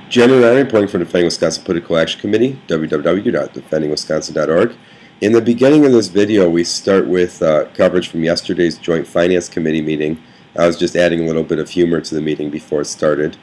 Jeremy Ryan reporting for the Defending Wisconsin Political Action Committee, www.defendingwisconsin.org. In the beginning of this video, we start with coverage from yesterday's Joint Finance Committee meeting. I was just adding a little bit of humor to the meeting before it started.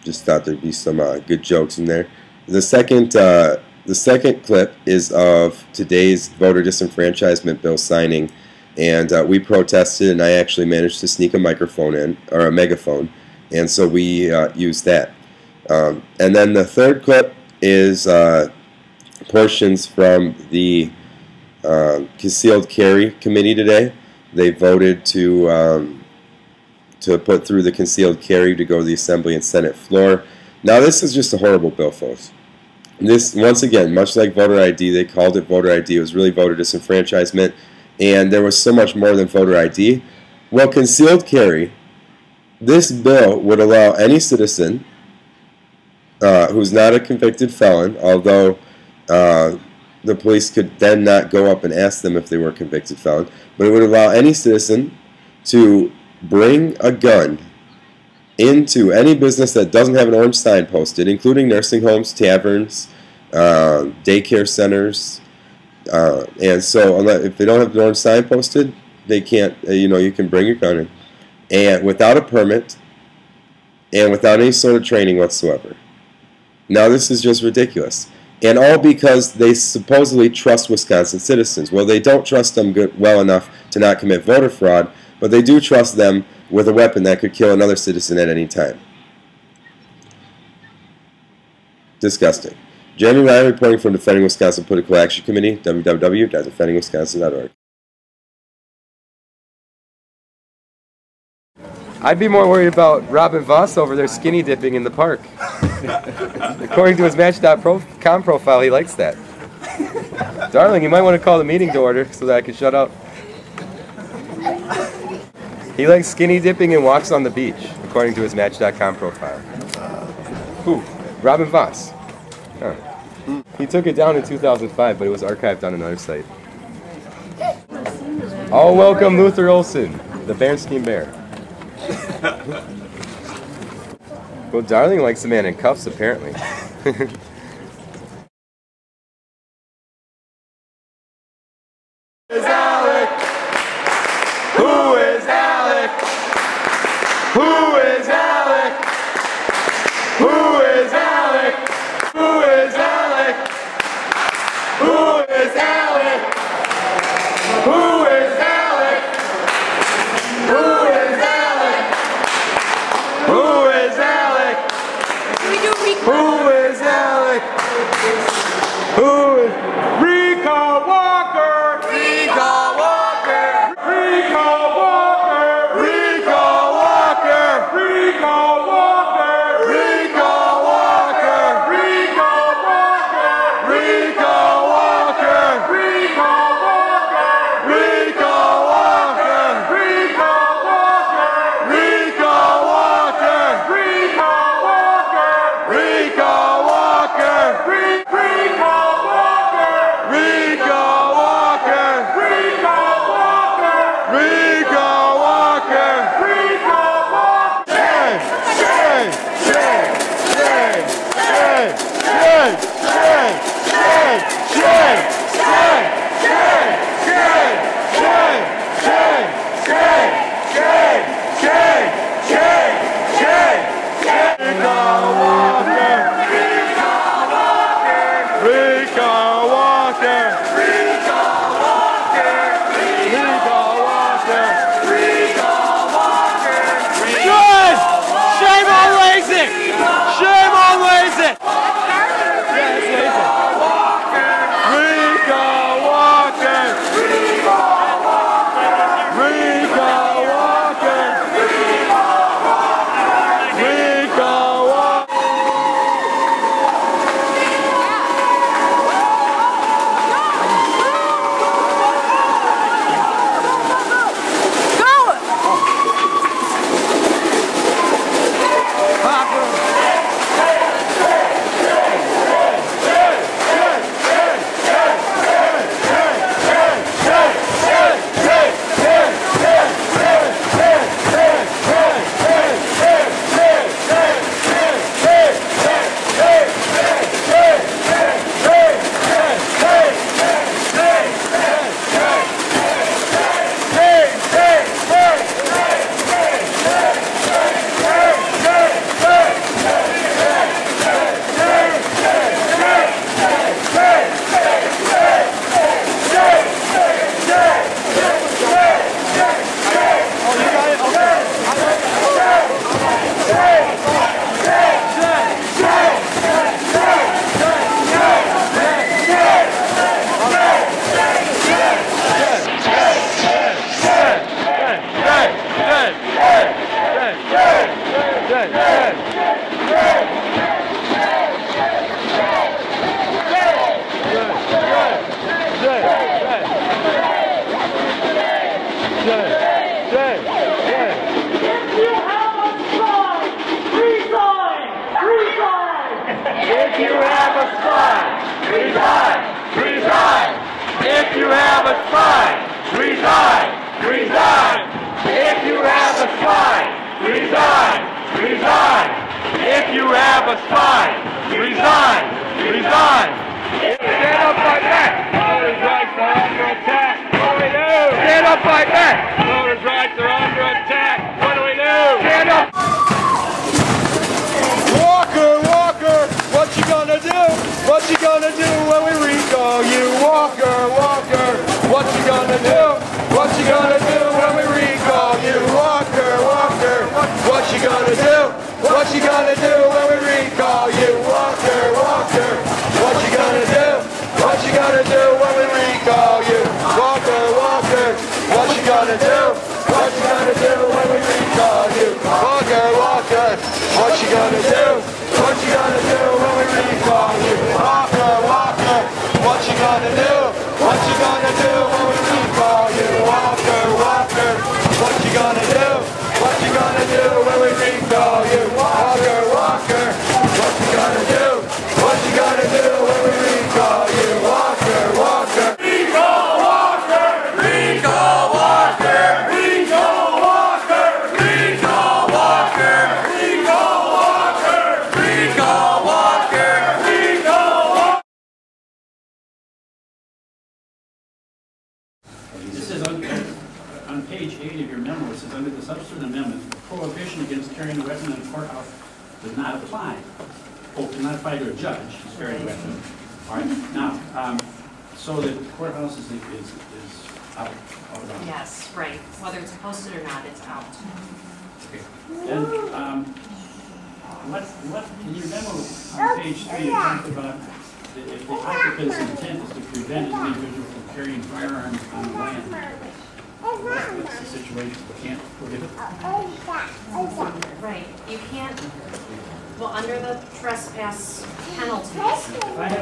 Just thought there'd be some good jokes in there. The second clip is of today's voter disenfranchisement bill signing, and we protested, and I actually managed to sneak a microphone in, or a megaphone, and so we used that. And then the third clip is portions from the Concealed Carry Committee today. They voted to put through the concealed carry to go to the Assembly and Senate floor. Now this is just a horrible bill, folks. This, once again, much like voter ID, they called it voter ID. It was really voter disenfranchisement, and there was so much more than voter ID. Well, concealed carry, this bill would allow any citizen who's not a convicted felon, although the police could then not go up and ask them if they were a convicted felon, but it would allow any citizen to bring a gun into any business that doesn't have an orange sign posted, including nursing homes, taverns, daycare centers, and so if they don't have an orange sign posted, they can't, you can bring your gun in, and without a permit, and without any sort of training whatsoever. Now this is just ridiculous. And all because they supposedly trust Wisconsin citizens. Well, they don't trust them well enough to not commit voter fraud, but they do trust them with a weapon that could kill another citizen at any time. Disgusting. Jeremy Ryan reporting from Defending Wisconsin Political Action Committee, www.defendingwisconsin.org. I'd be more worried about Robin Voss over there skinny dipping in the park. According to his Match.com profile, he likes that. Darling, you might want to call the meeting to order so that I can shut up. He likes skinny dipping and walks on the beach, according to his Match.com profile. Who? Robin Voss. Huh. He took it down in 2005, but it was archived on another site. Oh, welcome Luther Olson, the Bernstein Bear. Well, Darling likes the man in cuffs, apparently. Who is Alec? Who is Alec? Who is Alec? Who is Alec? Who is Alec? Who is Alec? Who is Alec? Who is Alec? Who is Alec? Who is Alec? Who is Rico Walker? Rico Walker! Rico Walker! Rico Walker! Rico Walker! Rico Walker! Rico Walker! Rico Walker! Rico Walker! Rico Walker! Rico Walker! Rico Walker! Rico Walker! Rico Walker! Rico Walker! have a spine. Resign. Resign. Stand up, fight back. Voters' rights are under attack. What do we do? Stand up, fight back. Voters' rights are under attack. What do we do? Stand up. Walker, Walker, what you gonna do? What you gonna do when we recall you? Walker, Walker, what you gonna do? What you gonna do when we recall you? Walker, Walker, what you gonna do? What you gonna do when we recall you? Walker, Walker, what you gonna do? What you gonna do when we recall you? Walker, Walker, what you gonna do? What you gonna do when we recall you? Walker, Walker, what you gonna do? What you gonna do when we recall you? Walker, Walker, what you gonna do? What you gonna do when we recall you? Walker, Walker, what you gonna do? What you gonna do when we recall you? Walker, Walker, what you gonna do? What you gonna do when we recall you? Walker, Walker. Recall Walker! Recall Walker! Recall Walker! Recall Walker! Recall Walker! Recall Walker! Recall Walker! This is on page 8 of your memo. It says under the substitute amendment, the prohibition against carrying a weapon in a courthouse does not apply. Oh, does not apply to a judge who's carrying a weapon. All right. Now, so the courthouse is out. Yes, right. Whether it's posted or not, it's out. Okay. And what in your memo on page 3 you talked about if the occupant's intent is to prevent an individual from carrying firearms on land. What's the situation? You can't prohibit it? Right. You can't. Well, under the trespass penalties,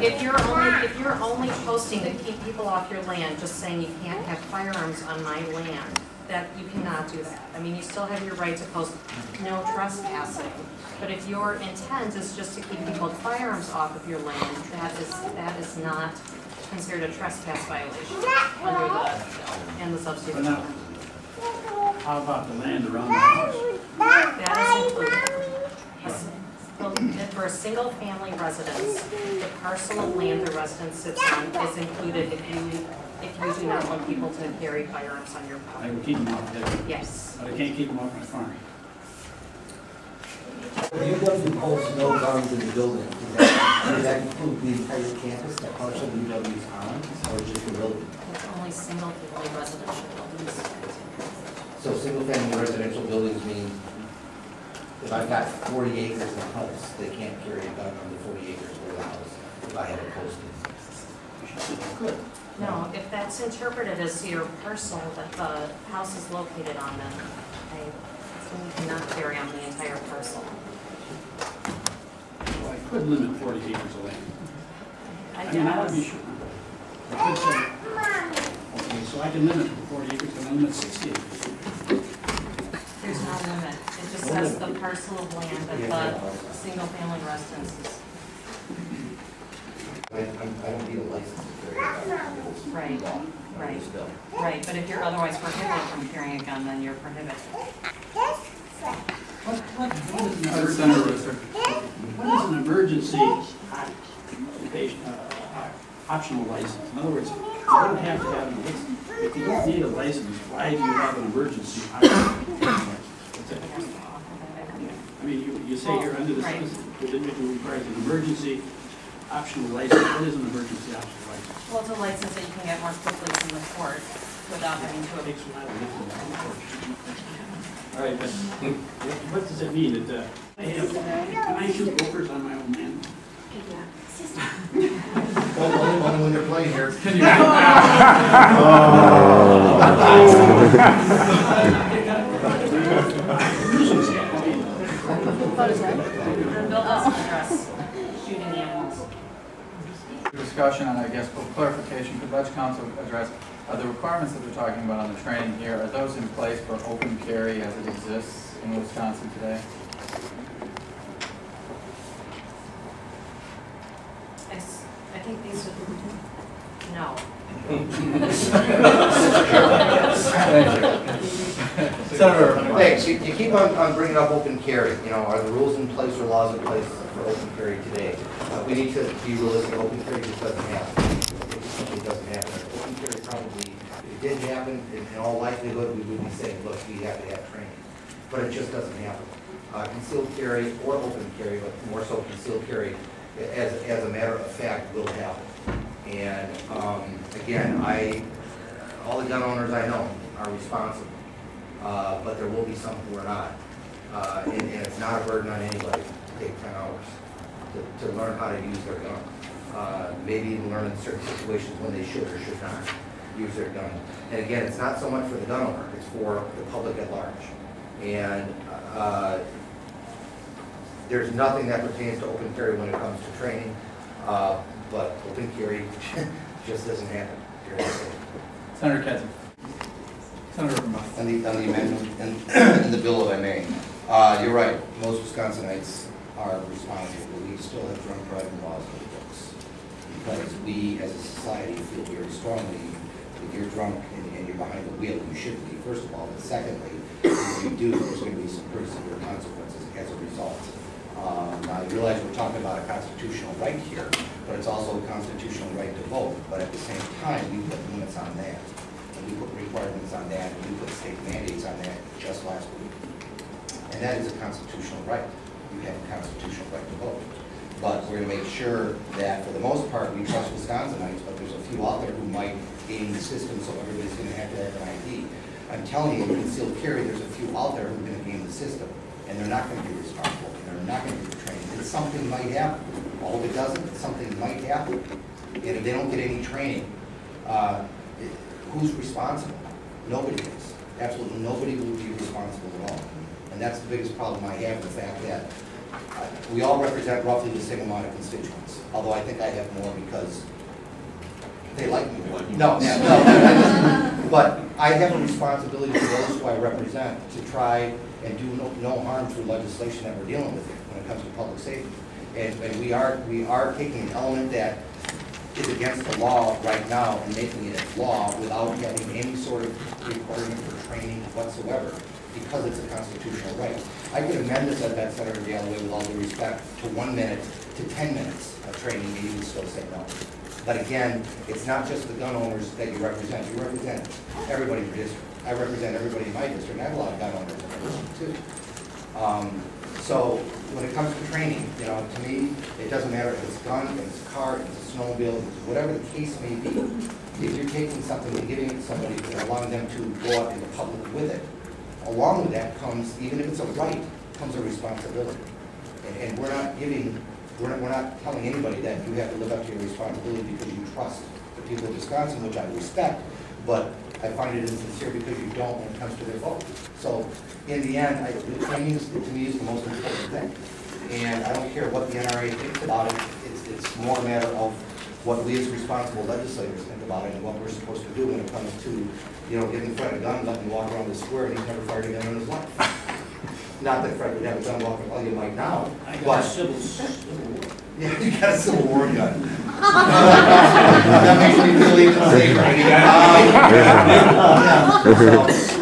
if you're only posting to keep people off your land, just saying you can't have firearms on my land, that you cannot do that. I mean, you still have your right to post no trespassing, but if your intent is just to keep people with firearms off of your land, that is not considered a trespass violation under the bill and the substitute amendment. How about the land around the house? That is included. For a single-family residence, the parcel of land the residence sits on is included if you do not want people to carry firearms on your I property. would keep them off there. Yes. But I can't keep them off my farm. You don't post no guns in the building. Does that include the entire campus, the parcel UW is on, or just the building? It's only single-family residential buildings. So single-family residential buildings mean if I've got 40 acres in a house, they can't carry a gun on the 40 acres of the house if I have it posted. Good. No, if that's interpreted as your parcel that the house is located on, then I assume you cannot carry on the entire parcel. Well, I could limit 40 acres of land. I mean, I want to be guess. sure. I could say, okay, so I can limit to 40 acres, but I limit 60 acres. There's no limit. It just says the parcel of land that the single-family residence is. I don't need a license to carry a gun. Right, right, right. But if you're otherwise prohibited from carrying a gun, then you're prohibited. What is an emergency optional license? In other words, you don't have to have a license. If you don't need a license, why do you have an emergency optional license? That's it. I mean, you say here under the individual requires an emergency optional license. What is an emergency optional license? Well, it's a license that you can get more quickly from the court without having to. It takes a while to get from the court. All right, but what does it mean that can I shoot gophers on my own land? Only when they're playing here. Can you? The bill doesn't address shooting animals. Discussion, and I guess for clarification, could Ledge Council address, are the requirements that they're talking about on the training here, are those in place for open carry as it exists in Wisconsin today? I think these are, no. Thank you. Senator. Thanks. You keep on bringing up open carry. You know, are the rules in place or laws in place for open carry today? We need to be realistic. Open carry just doesn't happen. It simply doesn't happen. Open carry probably, if it did happen, in all likelihood, we would be saying, look, we have to have training. But it just doesn't happen. Concealed carry or open carry, but more so concealed carry, as a matter of fact, will happen. And again, all the gun owners I know are responsible, but there will be some who are not. And it's not a burden on anybody to take 10 hours to learn how to use their gun. Maybe even learn in certain situations when they should or should not use their gun. And again, it's not so much for the gun owner, it's for the public at large. And there's nothing that pertains to open carry when it comes to training, but open carry just doesn't happen. Senator Ketchum. Senator Vermont. On the amendment in the bill, if I may, you're right. Most Wisconsinites are responsible, but we still have drunk driving laws in the books because we, as a society, feel very strongly if you're drunk and you're behind the wheel, you shouldn't be. First of all, but secondly, if you do, there's going to be some pretty severe consequences as a result. Now, I realize we're talking about a constitutional right here, but it's also a constitutional right to vote. But at the same time, we put limits on that, and we put requirements on that, and we put state mandates on that just last week. And that is a constitutional right. You have a constitutional right to vote. But we're going to make sure that, for the most part, we trust Wisconsinites, but there's a few out there who might game the system, so everybody's going to have an ID. I'm telling you, in concealed carry, there's a few out there who are going to game the system, and they're not going to be responsible. They're not going to do the training. And something might happen. All of it doesn't, something might happen. And if they don't get any training, who's responsible? Nobody is. Absolutely nobody will be responsible at all. And that's the biggest problem I have, the fact that we all represent roughly the same amount of constituents. Although I think I have more because they like me more. No. But I have a responsibility to those who I represent to try and do no harm through legislation that we're dealing with here when it comes to public safety. And we are taking an element that is against the law right now and making it a law without having any sort of requirement for training whatsoever, because it's a constitutional right. I could amend this at that Senator Galloway with all due respect to 1 minute to 10 minutes of training, and you would still say no. But again, it's not just the gun owners that you represent. You represent everybody in your district. I represent everybody in my district, and I have a lot of gun owners in my district too. So when it comes to training, you know, to me, it doesn't matter if it's a gun, if it's a car, if it's a snowmobile, whatever the case may be. If you're taking something and giving it to somebody and allowing them to go out in the public with it, along with that comes, even if it's a right, comes a responsibility. And we're not telling anybody that you have to live up to your responsibility because you trust the people of Wisconsin, which I respect, but I find it insincere because you don't when it comes to their vote. So in the end, the training to me is the most important thing. And I don't care what the NRA thinks about it. It's more a matter of what we as responsible legislators think about it and what we're supposed to do when it comes to, you know, getting Fred a gun, letting him walk around the square, and he's never fired a gun in his life. Not that Fred would have a gun walking, well, you might now. I got a civil war. Yeah, you got a Civil War gun. That makes me feel even safer. Yeah. So,